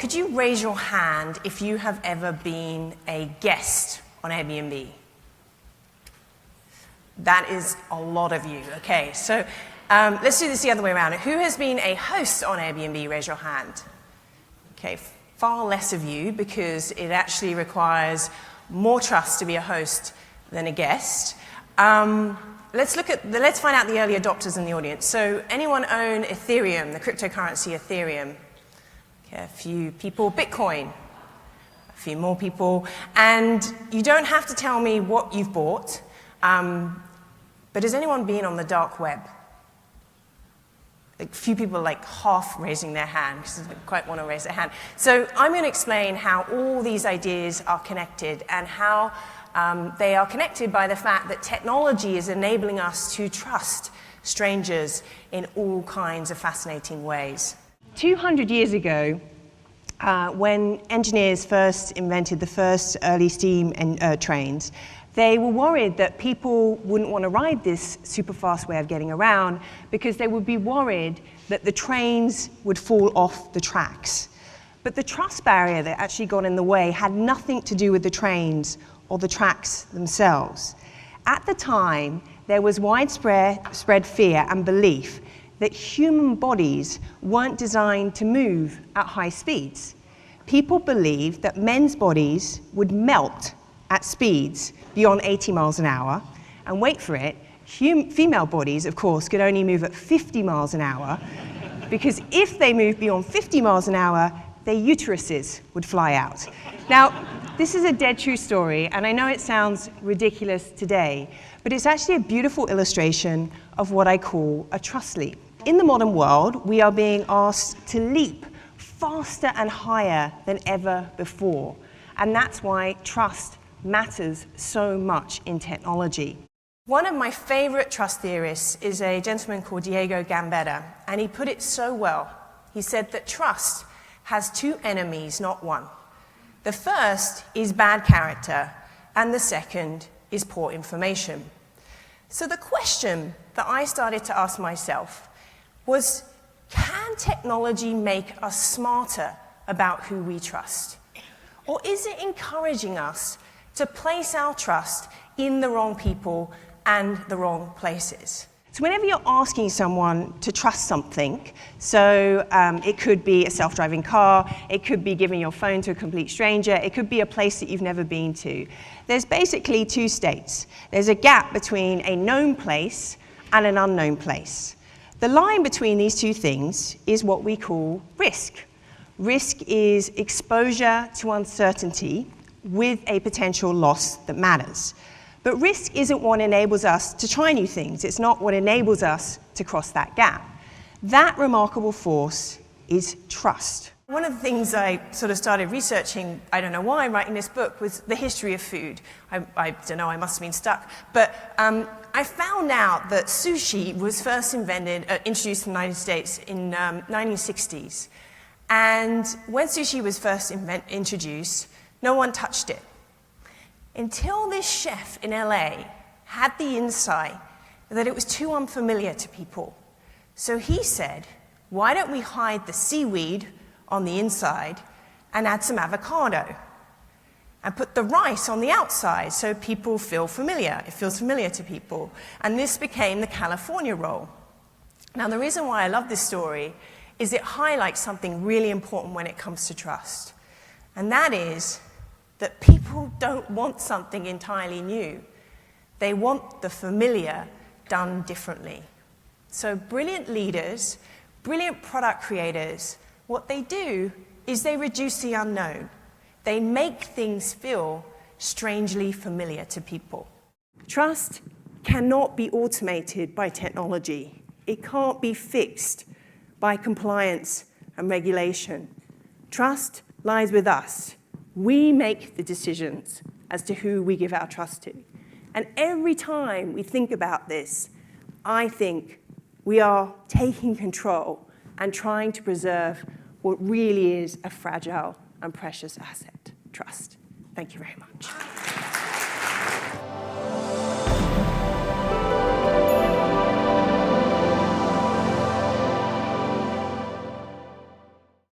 could you raise your hand if you have ever been a guest on Airbnb? That is a lot of you. Okay, so let's do this the other way around. Who has been a host on Airbnb? Raise your hand. Okay, far less of you, because it actually requires more trust to be a host than a guest. Let's find out the early adopters in the audience. So anyone own Ethereum, the cryptocurrency Ethereum? Okay, a few people. Bitcoin? A few more people. And you don't have to tell me what you've bought, but has anyone been on the dark web? A few people like half raising their hand, because they don't quite want to raise their hand. So I'm going to explain how all these ideas are connected, and how they are connected by the fact that technology is enabling us to trust strangers in all kinds of fascinating ways. 200 years ago, when engineers first invented the first early steam trains, they were worried that people wouldn't want to ride this super fast way of getting around, because they would be worried that the trains would fall off the tracks. But the trust barrier that actually got in the way had nothing to do with the trains or the tracks themselves. At the time, there was widespread fear and belief that human bodies weren't designed to move at high speeds. People believed that men's bodies would melt at speeds beyond 80 miles an hour, and wait for it, female bodies, of course, could only move at 50 miles an hour, because if they moved beyond 50 miles an hour, their uteruses would fly out. Now, this is a dead true story, and I know it sounds ridiculous today, but it's actually a beautiful illustration of what I call a trust leap. In the modern world, we are being asked to leap faster and higher than ever before, and that's why trust matters so much in technology. One of my favorite trust theorists is a gentleman called Diego Gambetta, and he put it so well. He said that trust has two enemies, not one. The first is bad character, and the second is poor information. So the question that I started to ask myself was, can technology make us smarter about who we trust? Or is it encouraging us to place our trust in the wrong people and the wrong places? So whenever you're asking someone to trust something, so it could be a self-driving car, it could be giving your phone to a complete stranger, it could be a place that you've never been to, there's basically two states. There's a gap between a known place and an unknown place. The line between these two things is what we call risk. Risk is exposure to uncertainty with a potential loss that matters. But risk isn't what enables us to try new things. It's not what enables us to cross that gap. That remarkable force is trust. One of the things I sort of started researching, I don't know why, writing this book, was the history of food. I don't know, I must have been stuck. But I found out that sushi was first introduced in the United States in 1960s. And when sushi was first introduced, no one touched it. Until this chef in LA had the insight that it was too unfamiliar to people. So he said, why don't we hide the seaweed on the inside and add some avocado? And put the rice on the outside so people feel familiar. It feels familiar to people. And this became the California roll. Now, the reason why I love this story is it highlights something really important when it comes to trust. And that is that people don't want something entirely new. They want the familiar done differently. So brilliant leaders, brilliant product creators, what they do is they reduce the unknown. They make things feel strangely familiar to people. Trust cannot be automated by technology. It can't be fixed by compliance and regulation. Trust lies with us. We make the decisions as to who we give our trust to. And every time we think about this, I think we are taking control and trying to preserve what really is a fragile and precious asset, trust. Thank you very much.